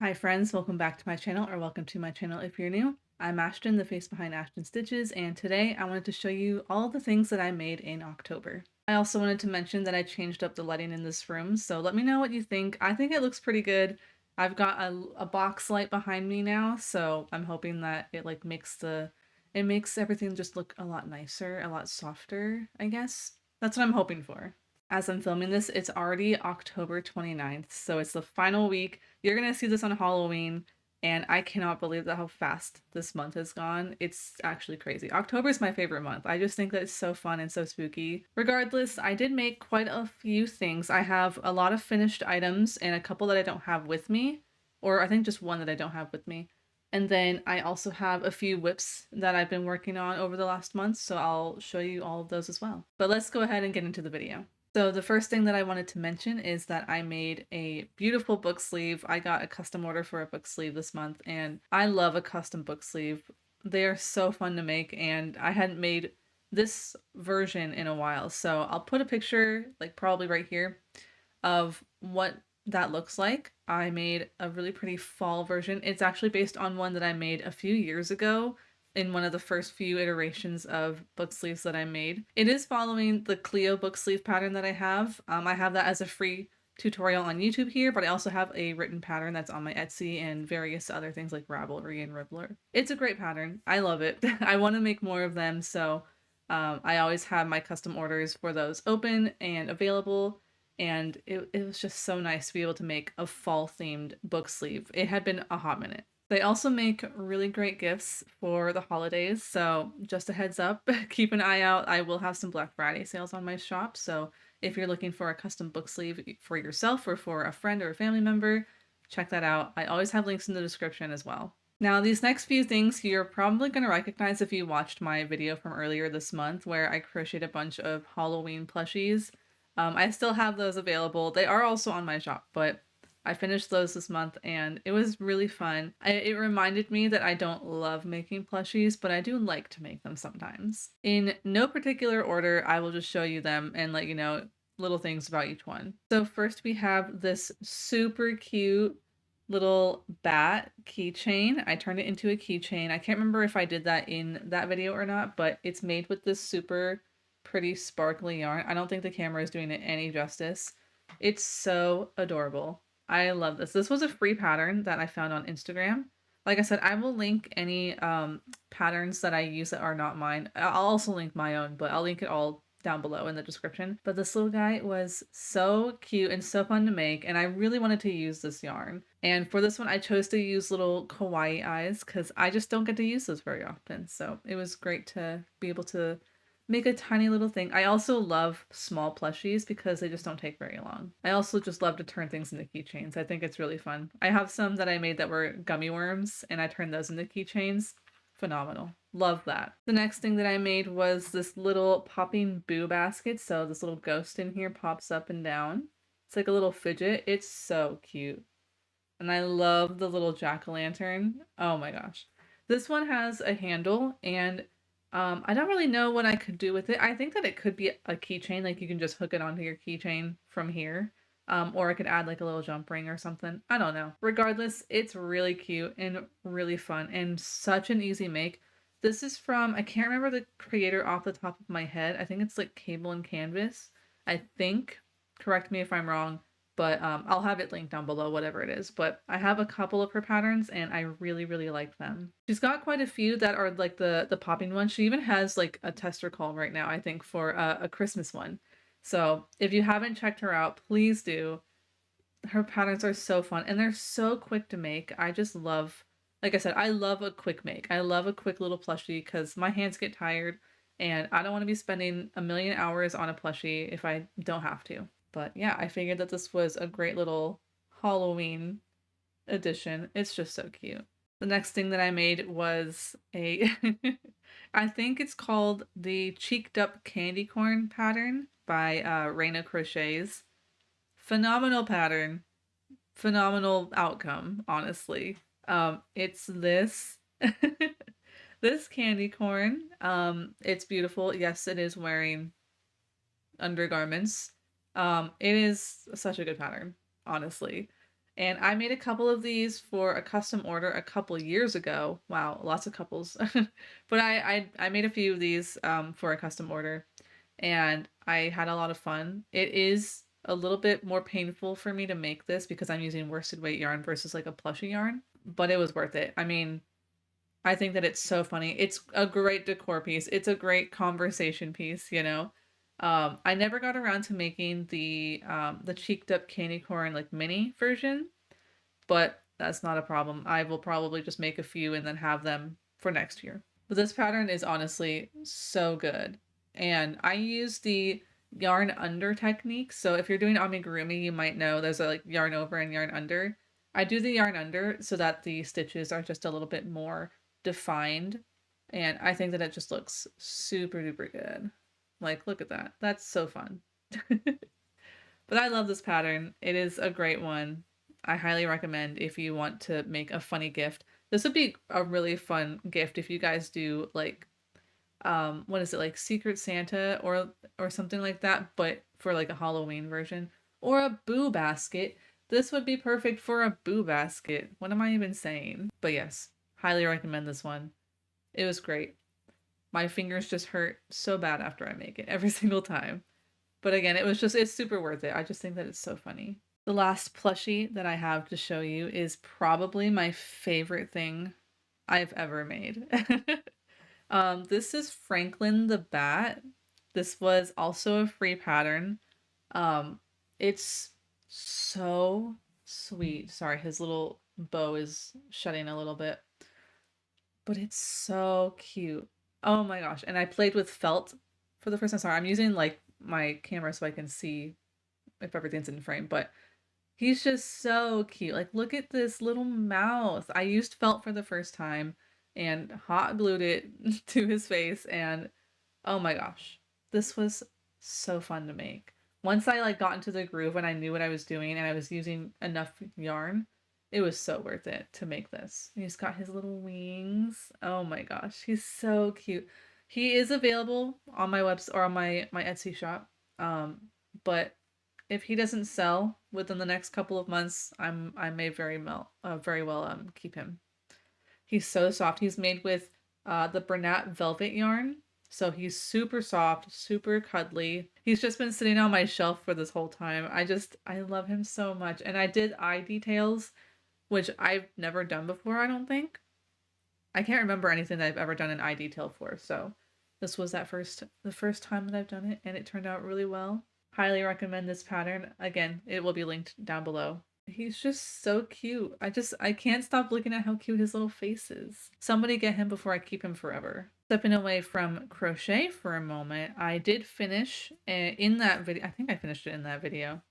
Hi friends, welcome back to my channel, or welcome to my channel if you're new. I'm Ashten, the face behind Ashten Stitches, and today I wanted to show you all the things that I made in October. I also wanted to mention that I changed up the lighting in this room, so let me know what you think. I think it looks pretty good. I've got a box light behind me now, so I'm hoping that it makes everything just look a lot nicer, a lot softer, I guess. That's what I'm hoping for. As I'm filming this, it's already October 29th, so it's the final week. You're gonna see this on Halloween, and I cannot believe that how fast this month has gone. It's actually crazy. October is my favorite month. I just think that it's so fun and so spooky. Regardless, I did make quite a few things. I have a lot of finished items and a couple that I don't have with me, or I think just one that I don't have with me. And then I also have a few whips that I've been working on over the last month, so I'll show you all of those as well. But let's go ahead and get into the video. So the first thing that I wanted to mention is that I made a beautiful book sleeve. I got a custom order for a book sleeve this month, and I love a custom book sleeve. They are so fun to make, and I hadn't made this version in a while. So I'll put a picture, like probably right here, of what that looks like. I made a really pretty fall version. It's actually based on one that I made a few years ago in one of the first few iterations of book sleeves that I made. It is following the Clio book sleeve pattern that I have. I have that as a free tutorial on YouTube here, but I also have a written pattern that's on my Etsy and various other things like Ravelry and Ribbler. It's a great pattern. I love it. I want to make more of them, so I always have my custom orders for those open and available, and it was just so nice to be able to make a fall themed book sleeve. It had been a hot minute. They also make really great gifts for the holidays, so just a heads up, keep an eye out. I will have some Black Friday sales on my shop, so if you're looking for a custom book sleeve for yourself or for a friend or a family member, check that out. I always have links in the description as well. Now, these next few things you're probably going to recognize if you watched my video from earlier this month where I crocheted a bunch of Halloween plushies. I still have those available. They are also on my shop, but I finished those this month and it was really fun. It reminded me that I don't love making plushies, but I do like to make them sometimes. In no particular order, I will just show you them and let you know little things about each one. So first we have this super cute little bat keychain. I turned it into a keychain. I can't remember if I did that in that video or not, but it's made with this super pretty sparkly yarn. I don't think the camera is doing it any justice. It's so adorable. I love this. This was a free pattern that I found on Instagram. Like I said, I will link any patterns that I use that are not mine. I'll also link my own, but I'll link it all down below in the description. But this little guy was so cute and so fun to make, and I really wanted to use this yarn. And for this one, I chose to use little kawaii eyes because I just don't get to use those very often. So it was great to be able to make a tiny little thing. I also love small plushies because they just don't take very long. I also just love to turn things into keychains. I think it's really fun. I have some that I made that were gummy worms and I turned those into keychains. Phenomenal. Love that. The next thing that I made was this little popping boo basket. So this little ghost in here pops up and down. It's like a little fidget. It's so cute. And I love the little jack-o'-lantern. Oh my gosh. This one has a handle and I don't really know what I could do with it. I think that it could be a keychain, like you can just hook it onto your keychain from here. Or I could add like a little jump ring or something. I don't know. Regardless, it's really cute and really fun and such an easy make. This is from, I can't remember the creator off the top of my head. I think it's like Cable and Canvas. I think. Correct me if I'm wrong. But I'll have it linked down below, whatever it is. But I have a couple of her patterns and I really, really like them. She's got quite a few that are like the popping ones. She even has like a tester call right now, I think, for a Christmas one. So if you haven't checked her out, please do. Her patterns are so fun and they're so quick to make. I just love, like I said, I love a quick make. I love a quick little plushie because my hands get tired and I don't want to be spending a million hours on a plushie if I don't have to. But yeah, I figured that this was a great little Halloween edition. It's just so cute. The next thing that I made was a, I think it's called the Cheeked Up Candy Corn pattern by Raina Crochets. Phenomenal pattern. Phenomenal outcome, honestly. It's this, this candy corn. It's beautiful. Yes, it is wearing undergarments. It is such a good pattern, honestly. And I made a couple of these for a custom order a couple years ago. Wow, lots of couples. But I made a few of these for a custom order, and I had a lot of fun. It is a little bit more painful for me to make this because I'm using worsted weight yarn versus like a plushie yarn, but it was worth it. I mean, I think that it's so funny. It's a great decor piece. It's a great conversation piece, you know. I never got around to making the cheeked up candy corn like mini version, but that's not a problem. I will probably just make a few and then have them for next year. But this pattern is honestly so good. And I use the yarn under technique. So if you're doing amigurumi, you might know there's a like yarn over and yarn under. I do the yarn under so that the stitches are just a little bit more defined. And I think that it just looks super duper good. Like, look at that. That's so fun. But I love this pattern. It is a great one. I highly recommend if you want to make a funny gift. This would be a really fun gift if you guys do like what is it, like Secret Santa or something like that, but for like a Halloween version or a boo basket. This would be perfect for a boo basket. What am I even saying? But yes, highly recommend this one. It was great. My fingers just hurt so bad after I make it every single time. But again, it's super worth it. I just think that it's so funny. The last plushie that I have to show you is probably my favorite thing I've ever made. This is Franklin the Bat. This was also a free pattern. It's so sweet. Sorry, his little bow is shutting a little bit. But it's so cute. Oh my gosh. And I played with felt for the first time. Sorry, I'm using like my camera so I can see if everything's in frame, but he's just so cute. Like, look at this little mouth. I used felt for the first time and hot glued it to his face, and oh my gosh, this was so fun to make. Once I like got into the groove and I knew what I was doing and I was using enough yarn, it was so worth it to make this. He's got his little wings. Oh my gosh, he's so cute. He is available on my website or on my Etsy shop. But if he doesn't sell within the next couple of months, I may very well keep him. He's so soft. He's made with the Bernat velvet yarn. So he's super soft, super cuddly. He's just been sitting on my shelf for this whole time. I love him so much. And I did eye details, which I've never done before, I don't think. I can't remember anything that I've ever done an eye detail for. So this was the first time that I've done it, and it turned out really well. Highly recommend this pattern. Again, it will be linked down below. He's just so cute. I can't stop looking at how cute his little face is. Somebody get him before I keep him forever. Stepping away from crochet for a moment, I did finish in that video. I think I finished it in that video.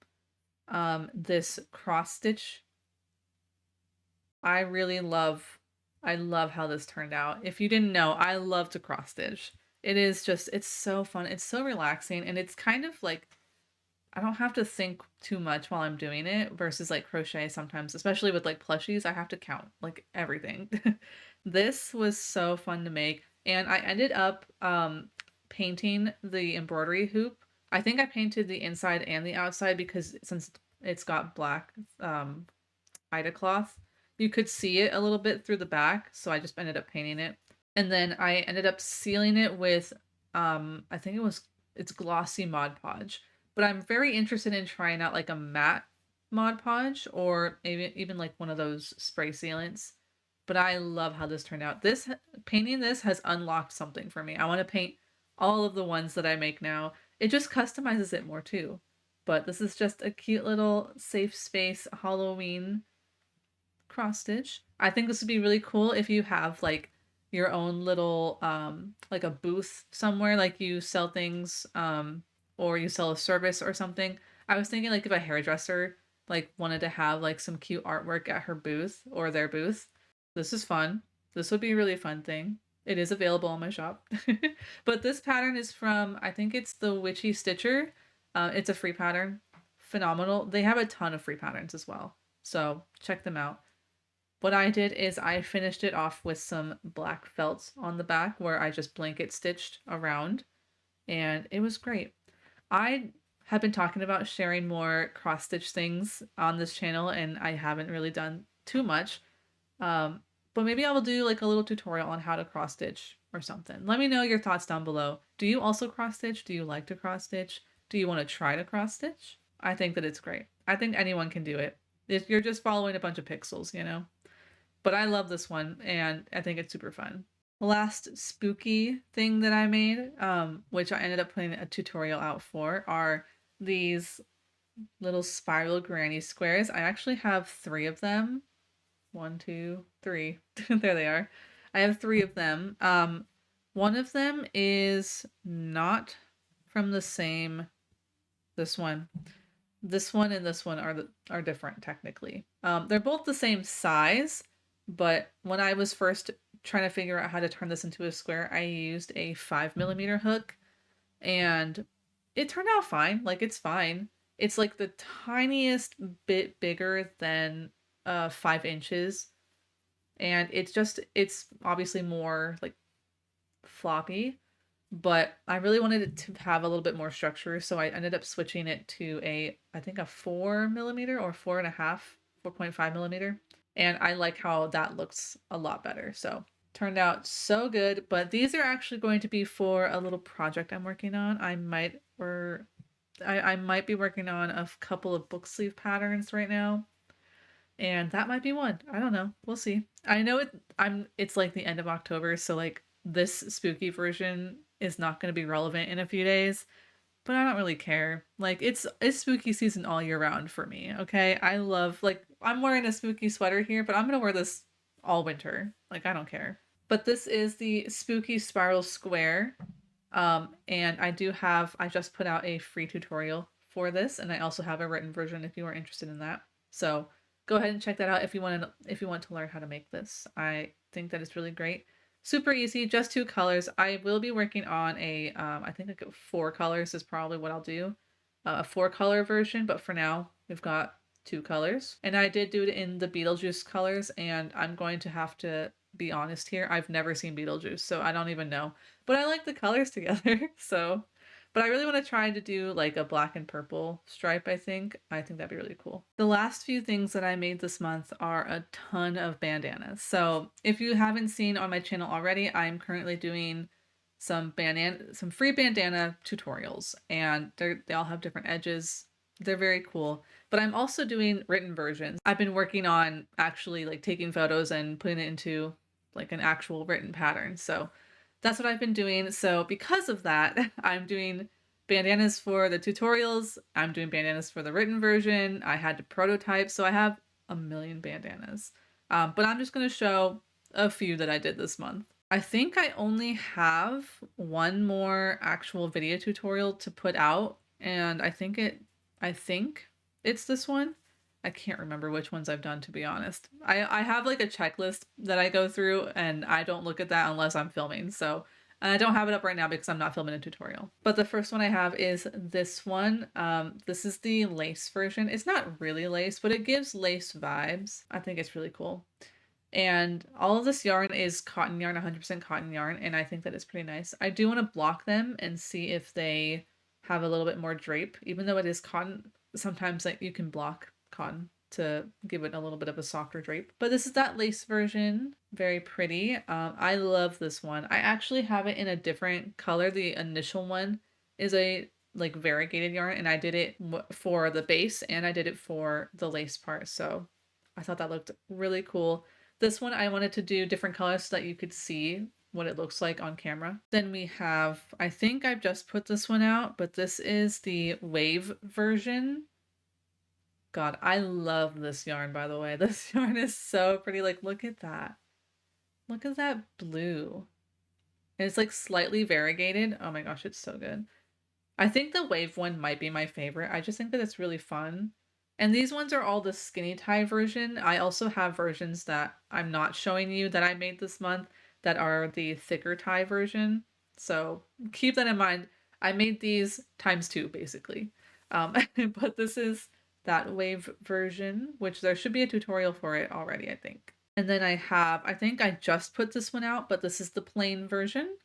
This cross stitch. I love how this turned out. If you didn't know, I love to cross stitch. It's so fun. It's so relaxing, and it's kind of like I don't have to think too much while I'm doing it versus like crochet sometimes, especially with like plushies, I have to count like everything. This was so fun to make, and I ended up painting the embroidery hoop. I think I painted the inside and the outside because since it's got black Ida cloth, you could see it a little bit through the back, so I just ended up painting it. And then I ended up sealing it with I think it's glossy Mod Podge. But I'm very interested in trying out like a matte Mod Podge or maybe even like one of those spray sealants. But I love how this turned out. This painting this has unlocked something for me. I want to paint all of the ones that I make now. It just customizes it more too. But this is just a cute little safe space Halloween cross stitch. I think this would be really cool if you have like your own little like a booth somewhere, like you sell things or you sell a service or something. I was thinking like if a hairdresser like wanted to have like some cute artwork at her booth or their booth. This is fun. This would be a really fun thing. It is available on my shop. But this pattern is from, I think it's the Witchy Stitcher. It's a free pattern. Phenomenal. They have a ton of free patterns as well. So check them out. What I did is I finished it off with some black felt on the back where I just blanket stitched around, and it was great. I have been talking about sharing more cross stitch things on this channel, and I haven't really done too much. Um, but maybe I will do like a little tutorial on how to cross stitch or something. Let me know your thoughts down below. Do you also cross stitch? Do you like to cross stitch? Do you want to try to cross stitch? I think that it's great. I think anyone can do it. If you're just following a bunch of pixels, you know? But I love this one and I think it's super fun. The last spooky thing that I made, which I ended up putting a tutorial out for, are these little spiral granny squares. I actually have 3 of them. 1, 2, 3. There they are. I have 3 of them. One of them is not from the same. This one. This one and this one are different technically. They're both the same size, but when I was first trying to figure out how to turn this into a square, I used a 5mm hook, and it turned out fine. Like, it's fine. It's like the tiniest bit bigger than 5 inches, and it's obviously more like floppy, but I really wanted it to have a little bit more structure, so I ended up switching it to I think a 4mm or 4.5, 4.5mm, and I like how that looks a lot better. So turned out so good. But these are actually going to be for a little project I'm working on. I might be working on a couple of book sleeve patterns right now, and that might be one. I don't know. We'll see. I know it's like the end of October, so like this spooky version is not going to be relevant in a few days, but I don't really care. Like, it's spooky season all year round for me, okay? I love, like, I'm wearing a spooky sweater here, but I'm going to wear this all winter. Like, I don't care. But this is the spooky spiral square. And I just put out a free tutorial for this, and I also have a written version if you are interested in that. So go ahead and check that out if you want to learn how to make this. I think that it's really great. Super easy, just 2 colors. I will be working on I think like 4 colors is probably what I'll do. A 4-color version, but for now we've got 2 colors. And I did do it in the Beetlejuice colors, and I'm going to have to be honest here. I've never seen Beetlejuice, so I don't even know. But I like the colors together, so. But I really want to try to do like a black and purple stripe, I think. I think that'd be really cool. The last few things that I made this month are a ton of bandanas. So if you haven't seen on my channel already, I'm currently doing some free bandana tutorials, and they all have different edges. They're very cool. But I'm also doing written versions. I've been working on actually like taking photos and putting it into like an actual written pattern. So that's what I've been doing. So because of that, I'm doing bandanas for the tutorials. I'm doing bandanas for the written version. I had to prototype, so I have a million bandanas. But I'm just going to show a few that I did this month. I think I only have one more actual video tutorial to put out, and I think it's this one. I can't remember which ones I've done, to be honest. I have like a checklist that I go through, and I don't look at that unless I'm filming. So I don't have it up right now because I'm not filming a tutorial. But the first one I have is this one. This is the lace version. It's not really lace, but it gives lace vibes. I think it's really cool. And all of this yarn is cotton yarn, 100% cotton yarn, and I think that it's pretty nice. I do want to block them and see if they have a little bit more drape. Even though it is cotton, sometimes like you can block cotton to give it a little bit of a softer drape. But this is that lace version. Very pretty. I love this one. I actually have it in a different color. The initial one is a like variegated yarn, and I did it for the base and I did it for the lace part. So I thought that looked really cool. This one I wanted to do different colors so that you could see what it looks like on camera. Then we have, I think I've just put this one out, but this is the wave version. God, I love this yarn, by the way. This yarn is so pretty. Like, look at that. Look at that blue. And it's like slightly variegated. Oh my gosh, it's so good. I think the wave one might be my favorite. I just think that it's really fun. And these ones are all the skinny tie version. I also have versions that I'm not showing you that I made this month that are the thicker tie version. So keep that in mind. I made these ×2 basically. But this is that wave version, which there should be a tutorial for it already, I think. And then I think I just put this one out, but this is the plain version.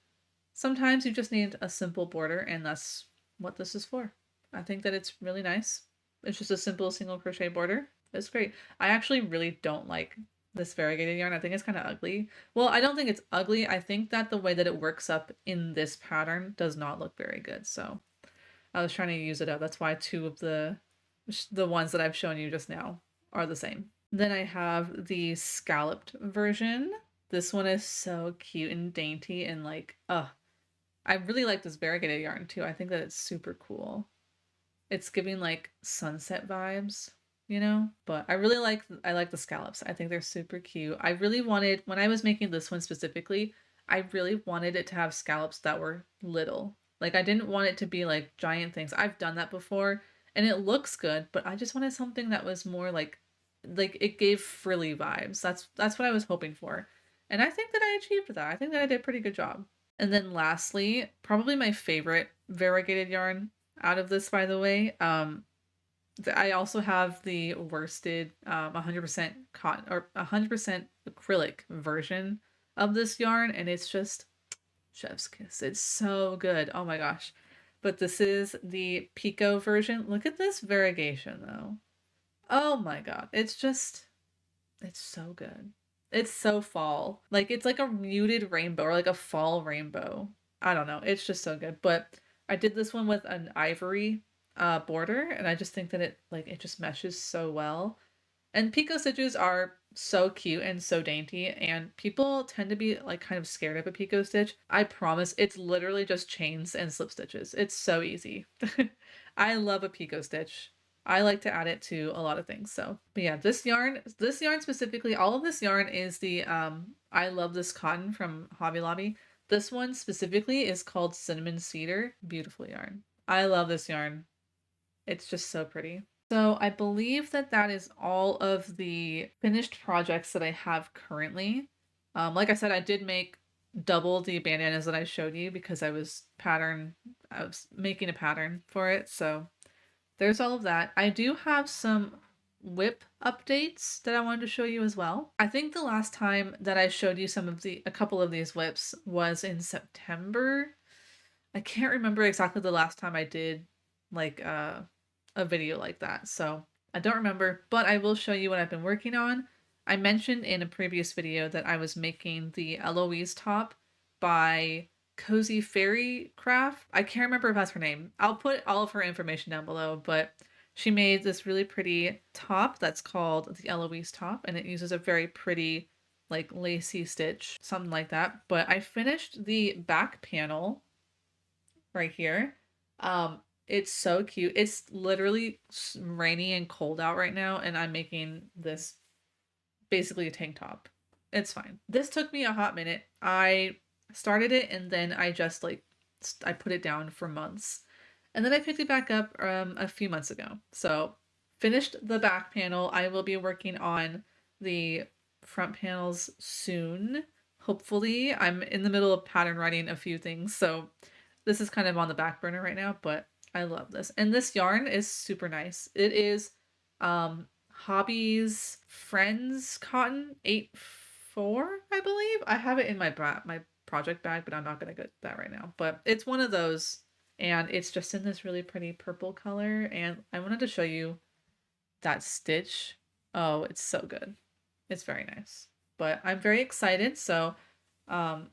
Sometimes you just need a simple border, and that's what this is for. I think that it's really nice. It's just a simple single crochet border. It's great. I actually really don't like this variegated yarn. I think it's kind of ugly. Well, I don't think it's ugly. I think that the way that it works up in this pattern does not look very good. So I was trying to use it up. That's why two of the ones that I've shown you just now are the same. Then I have the scalloped version. This one is so cute and dainty and like, I really like this variegated yarn too. I think that it's super cool. It's giving like sunset vibes, you know? But I like the scallops. I think they're super cute. I really wanted when I was making this one specifically, I really wanted it to have scallops that were little. Like I didn't want it to be like giant things. I've done that before and it looks good, but I just wanted something that was more like it gave frilly vibes. That's what I was hoping for. And I think that I achieved that. I think that I did a pretty good job. And then lastly, probably my favorite variegated yarn out of this, by the way. I also have the worsted 100% cotton or 100% acrylic version of this yarn, and it's just chef's kiss. It's so good. Oh my gosh. But this is the Pico version. Look at this variegation though. Oh my god. It's so good. It's so fall. Like it's like a muted rainbow or like a fall rainbow. I don't know. It's just so good. But I did this one with an ivory border and I just think that it just meshes so well. And Pico stitches are so cute and so dainty, and people tend to be like kind of scared of a Pico stitch. I promise it's literally just chains and slip stitches. It's so easy. I love a Pico stitch. I like to add it to a lot of things. So, but yeah, this yarn specifically, all of this yarn is the I love this cotton from Hobby Lobby. This one specifically is called Cinnamon Cedar. Beautiful yarn. I love this yarn. It's just so pretty. So I believe that that is all of the finished projects that I have currently. Like I said, I did make double the bandanas that I showed you because I was making a pattern for it. So there's all of that. I do have some whip updates that I wanted to show you as well. I think the last time that I showed you a couple of these whips was in September. I can't remember exactly the last time I did like a video like that. So I don't remember, but I will show you what I've been working on. I mentioned in a previous video that I was making the Eloise top by Cozy Fairy Craft. I can't remember if that's her name. I'll put all of her information down below, but she made this really pretty top that's called the Eloise top, and it uses a very pretty like lacy stitch, something like that. But I finished the back panel right here. It's so cute. It's literally rainy and cold out right now, and I'm making this basically a tank top. It's fine. This took me a hot minute. I started it and then I just I put it down for months. And then I picked it back up a few months ago. So finished the back panel. I will be working on the front panels soon. Hopefully, I'm in the middle of pattern writing a few things, so this is kind of on the back burner right now, but I love this. And this yarn is super nice. It is Hobby's Friends Cotton 8-4, I believe. I have it in my project bag, but I'm not going to get that right now. But it's one of those, and it's just in this really pretty purple color, and I wanted to show you that stitch. Oh, it's so good. It's very nice. But I'm very excited, so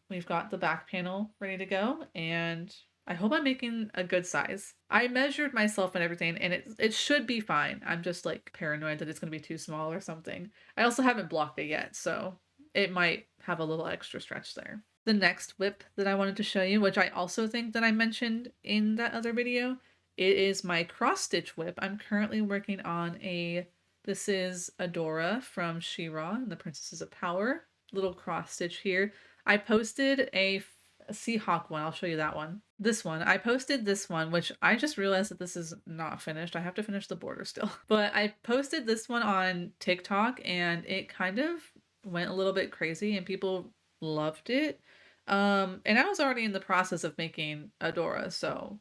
we've got the back panel ready to go, and I hope I'm making a good size. I measured myself and everything, and it should be fine. I'm just like paranoid that it's going to be too small or something. I also haven't blocked it yet, so it might have a little extra stretch there. The next whip that I wanted to show you, which I also think that I mentioned in that other video, it is my cross stitch whip. I'm currently working on this is Adora from She-Ra and the Princesses of Power. Little cross stitch here. I posted a Seahawk one. I'll show you that one. This one. I posted this one, which I just realized that this is not finished. I have to finish the border still. But I posted this one on TikTok and it kind of went a little bit crazy and people loved it. And I was already in the process of making Adora, so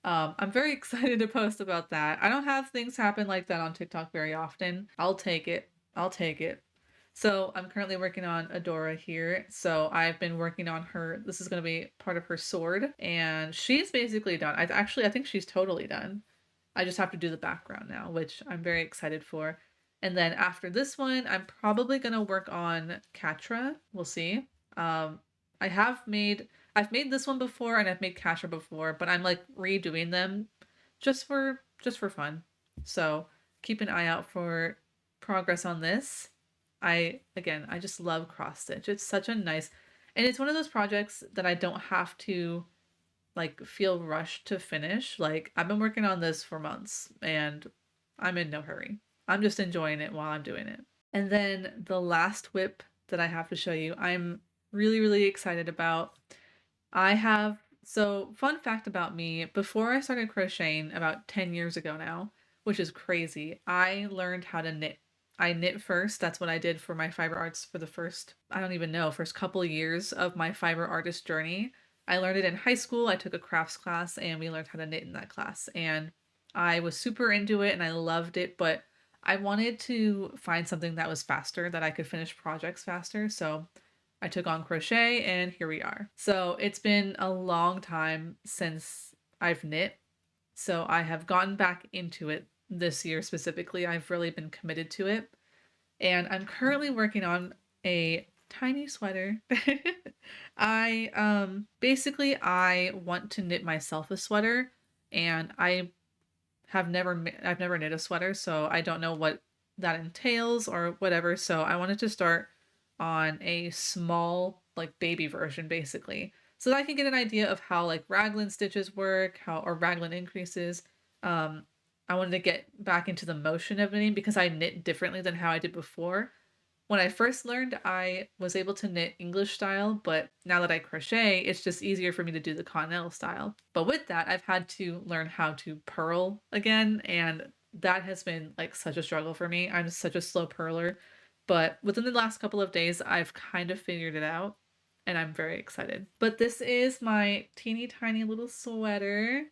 I'm very excited to post about that. I don't have things happen like that on TikTok very often. I'll take it. I'll take it. So I'm currently working on Adora here. So I've been working on her. This is going to be part of her sword, and she's basically done. I think she's totally done. I just have to do the background now, which I'm very excited for. And then after this one, I'm probably gonna work on Katra. We'll see. Um, I've made this one before and I've made Katra before, but I'm like redoing them just for fun. So keep an eye out for progress on this. I just love cross stitch. It's such a nice, and it's one of those projects that I don't have to like feel rushed to finish. Like I've been working on this for months and I'm in no hurry. I'm just enjoying it while I'm doing it. And then the last whip that I have to show you, I'm really excited about. I have, so fun fact about me, before I started crocheting about 10 years ago now, which is crazy, I learned how to knit. I knit first. That's what I did for my fiber arts for the first, I don't even know, first couple of years of my fiber artist journey. I learned it in high school. I took a crafts class and we learned how to knit in that class. And I was super into it and I loved it, but I wanted to find something that was faster, that I could finish projects faster. So I took on crochet and here we are. So it's been a long time since I've knit. So I have gotten back into it this year specifically. I've really been committed to it. And I'm currently working on a tiny sweater. I basically I want to knit myself a sweater and I've never knit a sweater, so I don't know what that entails or whatever. So I wanted to start on a small like baby version basically, so that I can get an idea of how like raglan stitches work, how or raglan increases. Um, I wanted to get back into the motion of knitting because I knit differently than how I did before. When I first learned, I was able to knit English style, but now that I crochet, it's just easier for me to do the continental style. But with that, I've had to learn how to purl again, and that has been like such a struggle for me. I'm such a slow purler, but within the last couple of days, I've kind of figured it out, and I'm very excited. But this is my teeny tiny little sweater.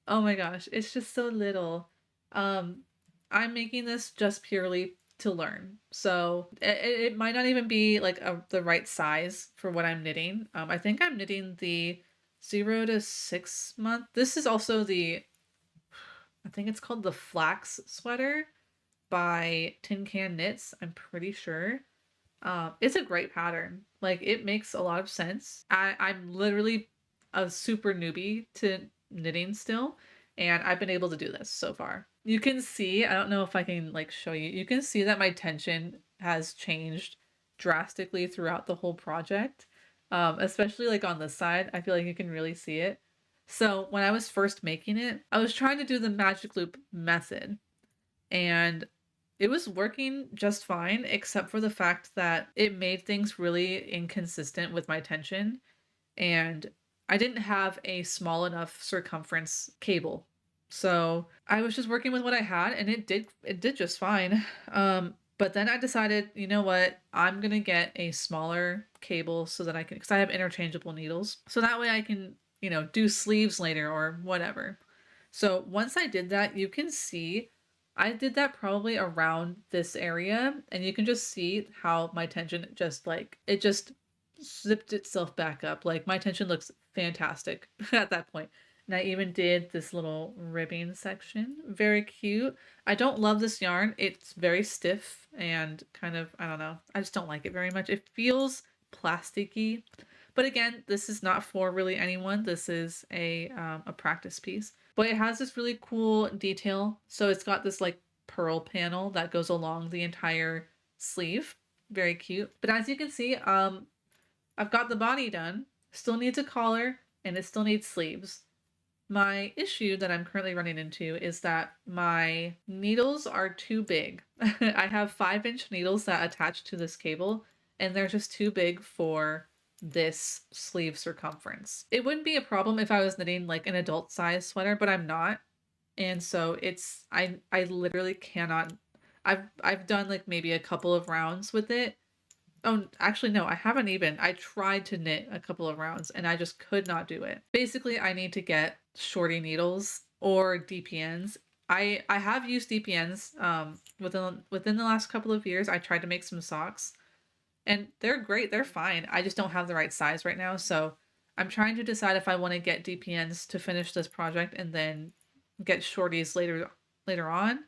Oh my gosh, it's just so little. Um, I'm making this just purely to learn. So it might not even be like the right size for what I'm knitting. I think I'm knitting the 0 to 6 month. This is also I think it's called the Flax Sweater by Tin Can Knits. I'm pretty sure. It's a great pattern. Like it makes a lot of sense. I'm literally a super newbie to knitting still, and I've been able to do this so far. You can see, I don't know if I can like show you. You can see that my tension has changed drastically throughout the whole project. Especially like on this side, I feel like you can really see it. So when I was first making it, I was trying to do the magic loop method, and it was working just fine, except for the fact that it made things really inconsistent with my tension. And I didn't have a small enough circumference cable. So I was just working with what I had and it did just fine. But then I decided, you know what, I'm gonna get a smaller cable so that I can, because I have interchangeable needles. So that way I can, do sleeves later or whatever. So once I did that, you can see I did that probably around this area, and you can just see how my tension just like it just zipped itself back up. Like my tension looks fantastic at that point. And I even did this little ribbing section. Very cute. I don't love this yarn. It's very stiff and kind of, I don't know. I just don't like it very much. It feels plasticky. But again, this is not for really anyone. This is a practice piece. But it has this really cool detail. So it's got this like pearl panel that goes along the entire sleeve. Very cute. But as you can see, I've got the body done. Still needs a collar and it still needs sleeves. My issue that I'm currently running into is that my needles are too big. I have 5-inch needles that attach to this cable, and they're just too big for this sleeve circumference. It wouldn't be a problem if I was knitting like an adult size sweater, but I'm not. And so I literally cannot. I've done like maybe a couple of rounds with it. Oh, actually, no, I haven't even. I tried to knit a couple of rounds and I just could not do it. Basically, I need to get shorty needles or DPNs. I have used DPNs within the last couple of years. I tried to make some socks and they're great. They're fine. I just don't have the right size right now. So I'm trying to decide if I want to get DPNs to finish this project and then get shorties later later on.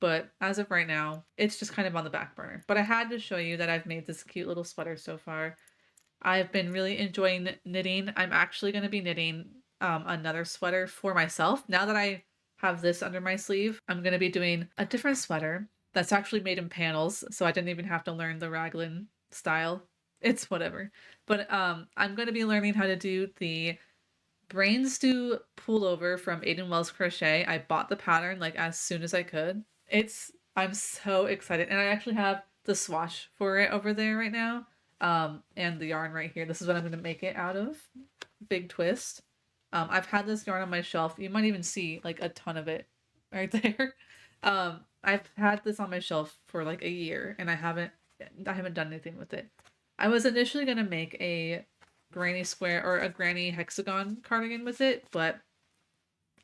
But as of right now, it's just kind of on the back burner. But I had to show you that I've made this cute little sweater so far. I've been really enjoying knitting. I'm actually going to be knitting another sweater for myself. Now that I have this under my sleeve, I'm going to be doing a different sweater that's actually made in panels, so I didn't even have to learn the raglan style. It's whatever. But I'm going to be learning how to do the brain stew pullover from Aiden Wells Crochet. I bought the pattern like as soon as I could. I'm so excited. And I actually have the swatch for it over there right now. And the yarn right here. This is what I'm going to make it out of. Big twist. I've had this yarn on my shelf. You might even see like a ton of it right there. I've had this on my shelf for like a year and I haven't done anything with it. I was initially going to make a granny square or a granny hexagon cardigan with it, but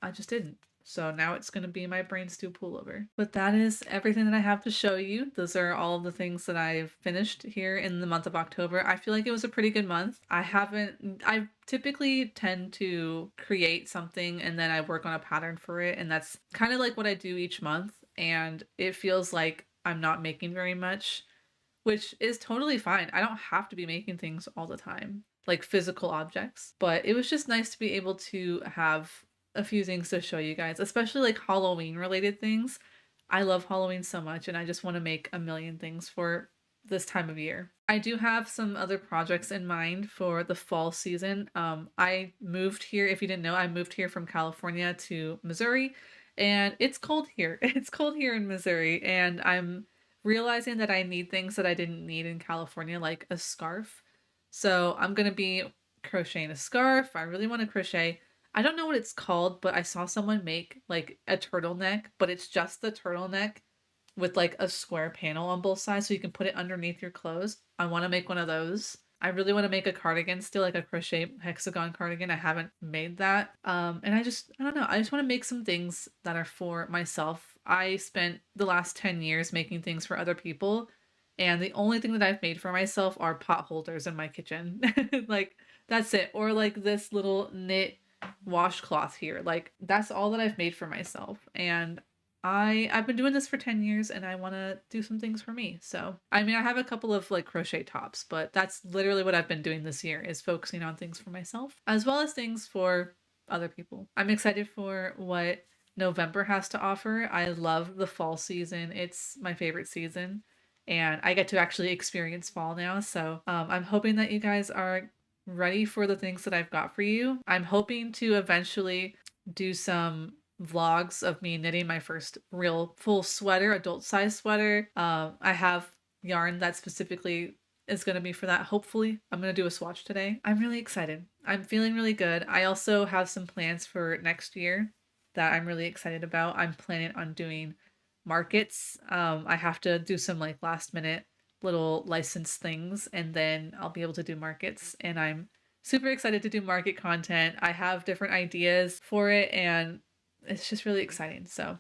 I just didn't. So now it's going to be my brain stew pullover. But that is everything that I have to show you. Those are all of the things that I've finished here in the month of October. I feel like it was a pretty good month. I typically tend to create something and then I work on a pattern for it. And that's kind of like what I do each month. And it feels like I'm not making very much, which is totally fine. I don't have to be making things all the time, like physical objects. But it was just nice to be able to have a few things to show you guys, especially like Halloween related things. I love Halloween so much and I just want to make a million things for this time of year. I do have some other projects in mind for the fall season. I moved here, if you didn't know, I moved here from California to Missouri and it's cold here. It's cold here in Missouri and I'm realizing that I need things that I didn't need in California, like a scarf. So I'm going to be crocheting a scarf. I really want to crochet. I don't know what it's called, but I saw someone make like a turtleneck, but it's just the turtleneck with like a square panel on both sides so you can put it underneath your clothes. I want to make one of those. I really want to make a cardigan still, like a crochet hexagon cardigan. I haven't made that. And I don't know. I just want to make some things that are for myself. I spent the last 10 years making things for other people. And the only thing that I've made for myself are pot holders in my kitchen. Like that's it. Or like this little knit washcloth here. Like that's all that I've made for myself. And I've been doing this for 10 years and I want to do some things for me. So, I mean, I have a couple of like crochet tops, but that's literally what I've been doing this year is focusing on things for myself as well as things for other people. I'm excited for what November has to offer. I love the fall season. It's my favorite season and I get to actually experience fall now. So, I'm hoping that you guys are ready for the things that I've got for you. I'm hoping to eventually do some vlogs of me knitting my first real full sweater, adult size sweater. I have yarn that specifically is going to be for that. Hopefully, I'm going to do a swatch today. I'm really excited. I'm feeling really good. I also have some plans for next year that I'm really excited about. I'm planning on doing markets. I have to do some like last minute little license things and then I'll be able to do markets and I'm super excited to do market content. I have different ideas for it and it's just really exciting. So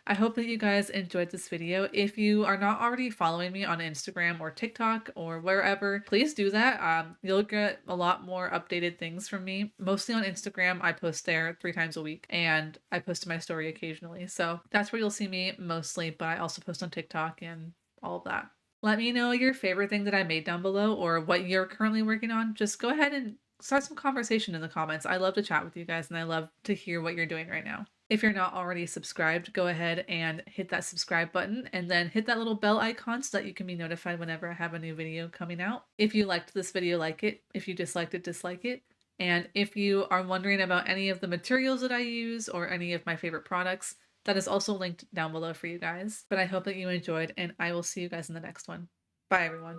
I hope that you guys enjoyed this video. If you are not already following me on Instagram or TikTok or wherever, please do that. You'll get a lot more updated things from me. Mostly on Instagram. I post there 3 times a week and I post to my story occasionally. So that's where you'll see me mostly, but I also post on TikTok and all of that. Let me know your favorite thing that I made down below or what you're currently working on. Just go ahead and start some conversation in the comments. I love to chat with you guys and I love to hear what you're doing right now. If you're not already subscribed, go ahead and hit that subscribe button and then hit that little bell icon so that you can be notified whenever I have a new video coming out. If you liked this video, like it. If you disliked it, dislike it. And if you are wondering about any of the materials that I use or any of my favorite products, that is also linked down below for you guys. But I hope that you enjoyed and I will see you guys in the next one. Bye everyone.